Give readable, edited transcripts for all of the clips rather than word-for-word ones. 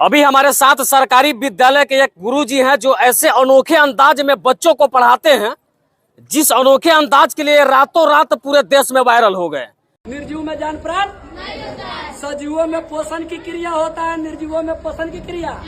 अभी हमारे साथ सरकारी विद्यालय के एक गुरुजी हैं जो ऐसे अनोखे अंदाज में बच्चों को पढ़ाते हैं, जिस अनोखे अंदाज के लिए रातों रात पूरे देश में वायरल हो गए। निर्जीव में जान प्राण सजीवों में पोषण की क्रिया होता है, निर्जीवों में पोषण की क्रिया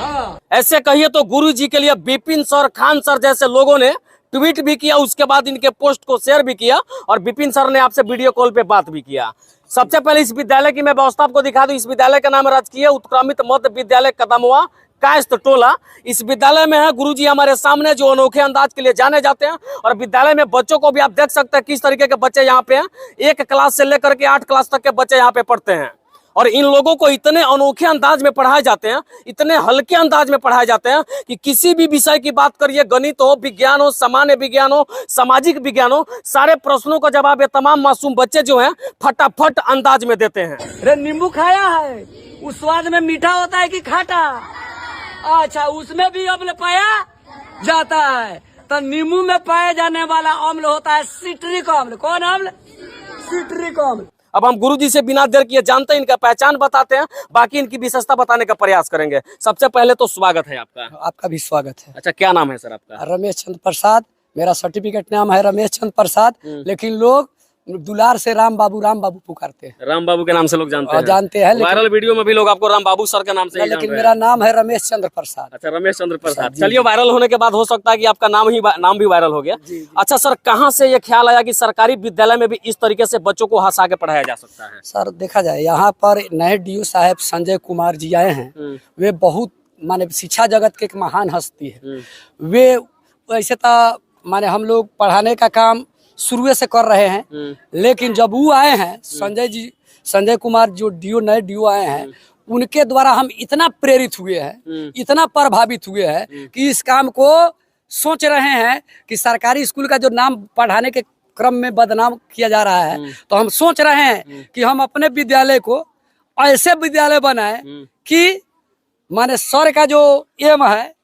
हाँ। ऐसे कहिए तो गुरुजी के लिए विपिन सर, खान सर जैसे लोगों ने ट्वीट भी किया, उसके बाद इनके पोस्ट को शेयर भी किया और विपिन सर ने आपसे वीडियो कॉल पे बात भी किया। सबसे पहले इस विद्यालय की मैं व्यवस्था आपको दिखा दूं। इस विद्यालय का नाम है राजकीय उत्क्रमित मध्य विद्यालय कदमवा कायस्थ टोला। इस विद्यालय में है गुरुजी हमारे सामने जो अनोखे अंदाज के लिए जाने जाते हैं। और विद्यालय में बच्चों को भी आप देख सकते हैं किस तरीके के बच्चे यहाँ पे हैं। 1 क्लास से लेकर के 8 क्लास तक के बच्चे यहाँ पे पढ़ते हैं। और इन लोगों को इतने अनोखे अंदाज में पढ़ाए जाते हैं, इतने हल्के अंदाज में पढ़ाए जाते हैं कि किसी भी विषय की बात करिए, गणित हो, विज्ञान हो, सामान्य विज्ञान हो, सामाजिक विज्ञान हो, सारे प्रश्नों का जवाब ये तमाम मासूम बच्चे जो हैं फटाफट अंदाज में देते हैं। अरे नींबू खाया है, उस स्वाद में मीठा होता है कि खाटा? अच्छा, उसमें भी अम्ल पाया जाता है। तो नींबू में पाया जाने वाला अम्ल होता है सिट्रिक अम्ल। कौन अम्ल? सिट्रिक अम्ल। अब हम गुरुजी से बिना देर किए जानते हैं, इनका पहचान बताते हैं, बाकी इनकी विशेषता बताने का प्रयास करेंगे। सबसे पहले तो स्वागत है आपका। आपका भी स्वागत है। अच्छा, क्या नाम है सर आपका? रमेश चंद्र प्रसाद। मेरा सर्टिफिकेट नाम है रमेश चंद्र प्रसाद, लेकिन लोग दुलार से राम बाबू पुकारते हैं। राम बाबू के नाम से लोग जानते हैं। जानते हैं, वायरल वीडियो में भी लोग आपको राम बाबू सर के नाम से ही लेकिन जान रहे मेरा हैं। नाम है रमेश चंद्र प्रसाद। अच्छा, रमेश चंद्र प्रसाद। चलिए, वायरल होने के बाद हो सकता है कि आपका नाम भी वायरल हो गया। अच्छा सर, कहाँ से ये ख्याल आया कि सरकारी विद्यालय में भी इस तरीके से बच्चों को हंसा के पढ़ाया जा सकता है? सर देखा जाए, यहाँ पर नए DO साहब संजय कुमार जी आए हैं। वे बहुत माने शिक्षा जगत के एक महान हस्ती है। वे वैसे तो माने हम लोग पढ़ाने का काम शुरू से कर रहे हैं, लेकिन जब वो आए हैं संजय कुमार जो नए DO आए हैं, उनके द्वारा हम इतना प्रेरित हुए हैं, इतना प्रभावित हुए हैं कि इस काम को सोच रहे हैं कि सरकारी स्कूल का जो नाम पढ़ाने के क्रम में बदनाम किया जा रहा है, तो हम सोच रहे हैं कि हम अपने विद्यालय को ऐसे विद्यालय बनाए कि माने सर का जो एम है,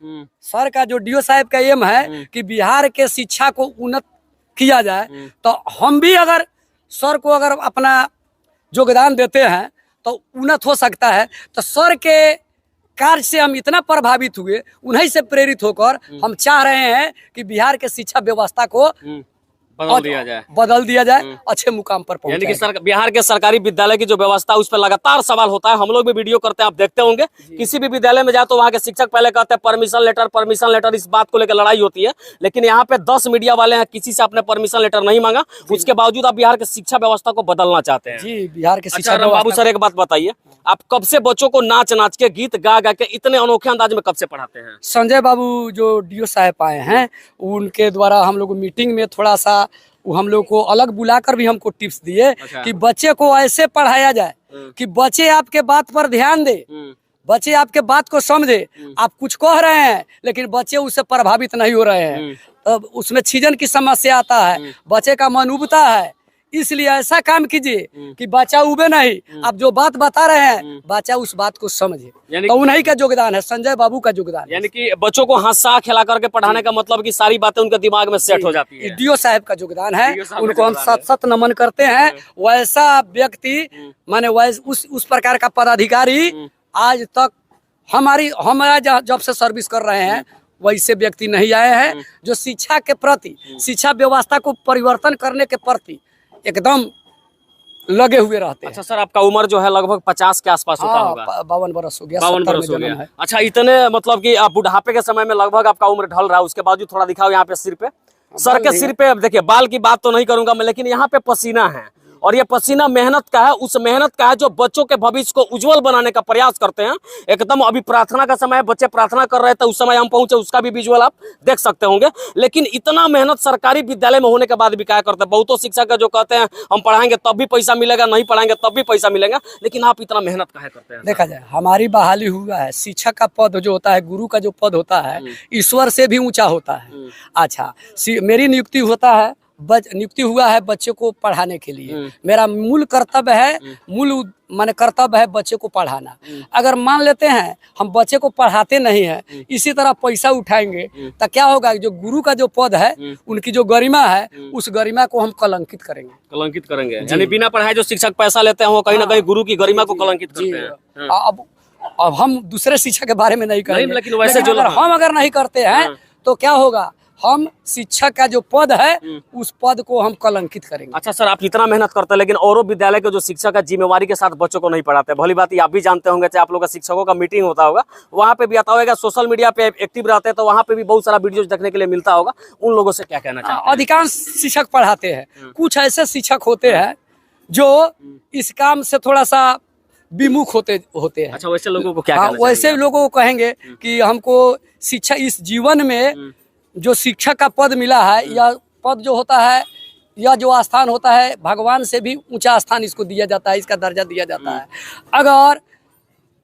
सर का जो DO साहब का एम है कि बिहार के शिक्षा को उन्नत किया जाए, तो हम भी अगर सर को अगर अपना योगदान देते हैं तो उन्नत हो सकता है। तो सर के कार्य से हम इतना प्रभावित हुए, उन्हीं से प्रेरित होकर हम चाह रहे हैं कि बिहार के शिक्षा व्यवस्था को बदल दिया जाए, अच्छे मुकाम पर पहुंचे। यानी कि बिहार के सरकारी विद्यालय की जो व्यवस्था उस पर लगातार सवाल होता है। हम लोग भी वीडियो करते हैं, आप देखते होंगे। किसी भी विद्यालय में जाए तो वहाँ के शिक्षक पहले कहते हैं परमिशन लेटर, इस बात को लेकर लड़ाई होती है। लेकिन यहाँ पे 10 मीडिया वाले हैं, किसी से आपने परमिशन लेटर नहीं मांगा, उसके बावजूद आप बिहार की शिक्षा व्यवस्था को बदलना चाहते हैं। जी, बिहार के शिक्षा। अच्छा बाबू सर, एक बात बताइए, आप कब से बच्चों को नाच के, गीत गा के इतने अनोखे अंदाज में कब से पढ़ाते हैं? संजय बाबू जो DO साहब आए हैं, उनके द्वारा हम लोग मीटिंग में थोड़ा सा हम लोग को अलग बुलाकर भी हमको टिप्स दिए। अच्छा। कि बच्चे को ऐसे पढ़ाया जाए कि बच्चे आपके बात पर ध्यान दे, बच्चे आपके बात को समझे। आप कुछ कह रहे हैं लेकिन बच्चे उससे प्रभावित नहीं हो रहे हैं, तब उसमें छिजन की समस्या आता है, बच्चे का मन उबता है। इसलिए ऐसा काम कीजिए कि बच्चा उबे नहीं, आप जो बात बता रहे हैं बच्चा उस बात को समझे। तो उन्हीं का योगदान है, संजय बाबू का योगदान। यानी कि बच्चों को हंसा खिला करके पढ़ाने का मतलब कि सारी बातें उनके दिमाग में सेट हो जाती है। DO साहब का योगदान है, उनको हम सत नमन करते हैं। वैसा व्यक्ति माने उस प्रकार का पदाधिकारी आज तक हमारा जब से सर्विस कर रहे हैं वैसे व्यक्ति नहीं आए हैं, जो शिक्षा के प्रति, शिक्षा व्यवस्था को परिवर्तन करने के प्रति एकदम लगे हुए रहते हैं। अच्छा सर, आपका उम्र जो है लगभग 50 के आसपास होता होगा। 52 बरस हो गया। 52 बरस हो गया। अच्छा, इतने मतलब कि आप बुढ़ापे के समय में लगभग आपका उम्र ढल रहा है, उसके बावजूद थोड़ा दिखाओ यहाँ पे सिर पे, सर के सिर पे। देखिए, बाल की बात तो नहीं करूंगा मैं, लेकिन यहाँ पे पसीना है और ये पसीना मेहनत का है, उस मेहनत का है जो बच्चों के भविष्य को उज्जवल बनाने का प्रयास करते हैं। एकदम अभी प्रार्थना का समय, बच्चे प्रार्थना कर रहे थे, उस समय हम पहुंचे, उसका भी विजुअल आप देख सकते होंगे। लेकिन इतना मेहनत सरकारी विद्यालय में होने के बाद भी क्या करते हैं, बहुतों शिक्षक जो कहते हैं हम पढ़ाएंगे तब भी पैसा मिलेगा, नहीं पढ़ाएंगे तब भी पैसा मिलेगा, लेकिन आप इतना मेहनत काहे करते हैं? देखा जाए, हमारी बहाली हुआ है, शिक्षक का पद जो होता है, गुरु का जो पद होता है, ईश्वर से भी ऊंचा होता है। अच्छा, मेरी नियुक्ति होता है, नियुक्ति हुआ है बच्चे को पढ़ाने के लिए। मेरा मूल कर्तव्य है, माने कर्तव्य है बच्चे को पढ़ाना। अगर मान लेते हैं हम बच्चे को पढ़ाते नहीं है, इसी तरह पैसा उठाएंगे, तो क्या होगा? जो गुरु का जो पद है, उनकी जो गरिमा है, उस गरिमा को हम कलंकित करेंगे। यानी बिना पढ़ाए जो शिक्षक पैसा लेते हैं वो कहीं ना कहीं गुरु की गरिमा को कलंकित करते हैं। अब हम दूसरे शिक्षा के बारे में नहीं करेंगे, लेकिन वैसे जो अगर नहीं करते हैं तो क्या होगा, हम शिक्षक का जो पद है उस पद को हम कलंकित करेंगे। अच्छा सर, आप इतना मेहनत करते हैं लेकिन औरों विद्यालय के जो शिक्षक है जिम्मेवारी के साथ बच्चों को नहीं पढ़ाते। भली बात आप भी जानते होंगे, चाहे आप लोग का शिक्षकों का मीटिंग होता होगा, वहाँ पे भी आता होगा, सोशल मीडिया पे एक्टिव रहते हैं तो वहाँ पे भी बहुत सारा वीडियो देखने के लिए मिलता होगा। उन लोगों से क्या कहना चाहते हैं? अधिकांश शिक्षक पढ़ाते हैं, कुछ ऐसे शिक्षक होते हैं जो इस काम से थोड़ा सा विमुख होते हैं। अच्छा, वैसे लोगों को क्या कहना चाहिए? वैसे लोगों को कहेंगे कि हमको शिक्षा, इस जीवन में जो शिक्षक का पद मिला है, यह पद जो होता है, यह जो स्थान होता है, भगवान से भी ऊंचा स्थान इसको दिया जाता है, इसका दर्जा दिया जाता है। अगर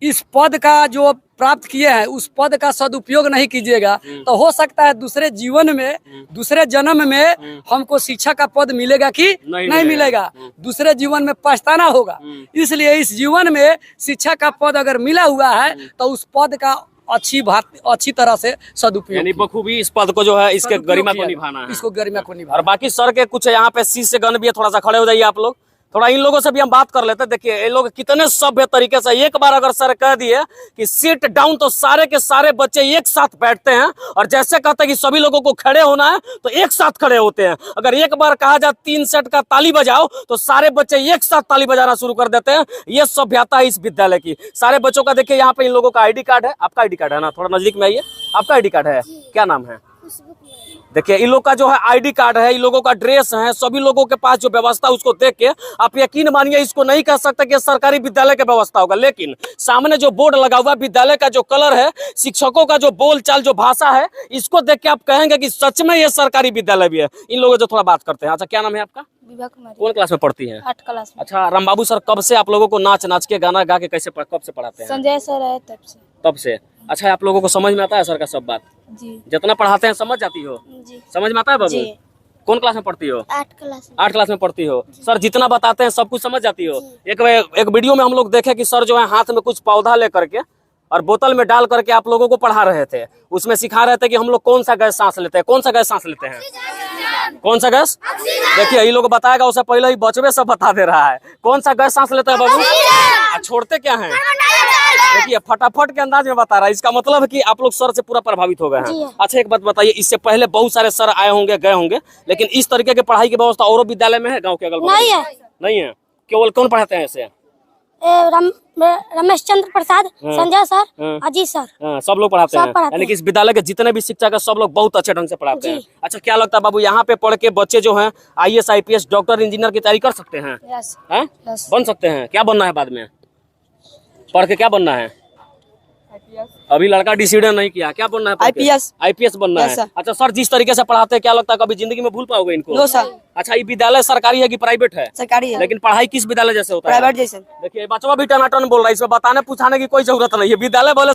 इस पद का जो प्राप्त किए हैं उस पद का सदुपयोग नहीं कीजिएगा तो हो सकता है दूसरे जीवन में, दूसरे जन्म में हमको शिक्षा का पद मिलेगा कि नहीं मिलेगा, दूसरे जीवन में पछताना होगा। इसलिए इस जीवन में शिक्षा का पद अगर मिला हुआ है तो उस पद का अच्छी तरह से सदुपयोग, यानी बखूबी इस पद को जो है, इसके गरिमा को निभाना है, इसको गरिमा को निभाना। और बाकी सर के कुछ यहाँ पे शीश से गन भी है, थोड़ा सा खड़े हो जाइए आप लोग, थोड़ा इन लोगों से भी हम बात कर लेते हैं। देखिए ये लोग कितने सभ्य तरीके से, एक बार अगर सर कह दिए कि सिट डाउन तो सारे के सारे बच्चे एक साथ बैठते हैं, और जैसे कहते हैं कि सभी लोगों को खड़े होना है तो एक साथ खड़े होते हैं। अगर एक बार कहा जाए 3 सेट का ताली बजाओ तो सारे बच्चे एक साथ ताली बजाना शुरू कर देते हैं। ये सभ्यता है इस विद्यालय की। सारे बच्चों का देखिए यहाँ पे इन लोगों का आईडी कार्ड है। आपका आईडी कार्ड है ना, थोड़ा नजदीक में आइए। आपका आईडी कार्ड है, क्या नाम है? देखिए इन लोग का जो है आईडी कार्ड है, इन लोगों का ड्रेस है, सभी लोगों के पास जो व्यवस्था उसको देख के आप यकीन मानिए, इसको नहीं कह सकते कि सरकारी विद्यालय की व्यवस्था होगा, लेकिन सामने जो बोर्ड लगा हुआ विद्यालय का जो कलर है, शिक्षकों का जो बोलचाल, जो भाषा है, इसको देख के आप कहेंगे कि सच में ये सरकारी विद्यालय भी है। इन लोगों से थोड़ा बात करते हैं। अच्छा, क्या नाम है आपका? विभा कुमारी। कौन क्लास में पढ़ती है? 8 क्लास में। अच्छा, राम बाबू सर कब से आप लोगों को नाच नाच के, गाना गा के कैसे कब से पढ़ाते हैं? संजय सर है तब से। तब से। अच्छा, आप लोगों को समझ में आता है सर का सब बात? जी। जितना पढ़ाते हैं समझ जाती हो? जी। समझ में आता है बाबू? जी। कौन क्लास में पढ़ती हो? 8 क्लास में। 8 क्लास में पढ़ती हो। सर जितना बताते हैं सब कुछ समझ जाती हो? एक वीडियो में हम लोग देखे कि सर जो है हाथ में कुछ पौधा लेकर के और बोतल में डाल करके आप लोगों को पढ़ा रहे थे। उसमें सिखा रहे थे कि हम लोग कौन सा गैस सांस लेते हैं। कौन सा गैस सांस लेते हैं? कौन सा गैस? देखिए ये लोग बताएगा, उसे पहले ही बचवे सब बता दे रहा है। कौन सा गैस सांस लेते हैं बाबू? छोड़ते क्या है? देखिए फटाफट के अंदाज में बता रहा है। इसका मतलब है कि आप लोग सर से पूरा प्रभावित हो गए हैं। अच्छा, एक बात बताइए, इससे पहले बहुत सारे सर आए होंगे, गए होंगे, लेकिन इस तरीके की पढ़ाई की व्यवस्था और विद्यालय में है गाँव के अगल? नहीं है। केवल कौन पढ़ाते हैं ऐसे? रमेश चंद्र प्रसाद, संजय सर, अजीत सर, सब लोग पढ़ाते हैं। पढ़ाते यानी कि इस विद्यालय के जितने भी शिक्षक है सब लोग बहुत अच्छे ढंग से पढ़ाते हैं। अच्छा, क्या लगता है बाबू, यहाँ पे पढ़ के बच्चे जो हैं IAS IPS डॉक्टर इंजीनियर की तैयारी कर सकते हैं? बन सकते हैं। क्या बनना है बाद में पढ़ के? क्या बनना है? अभी लड़का डिसीजन नहीं किया, क्या बनना है? IPS बनना है। अच्छा सर, जिस तरीके से पढ़ाते हैं क्या लगता है कभी जिंदगी में भूल पाओगे इनको? No sir. अच्छा, ये विद्यालय सरकारी है कि प्राइवेट है? सरकारी है। लेकिन पढ़ाई किस विद्यालय जैसे होता है? प्राइवेट जैसे। देखिए बच्चा भी टनाटन बोल रहा है, इसमें बताने पूछाने की कोई जरूरत नहीं है। विद्यालय बोले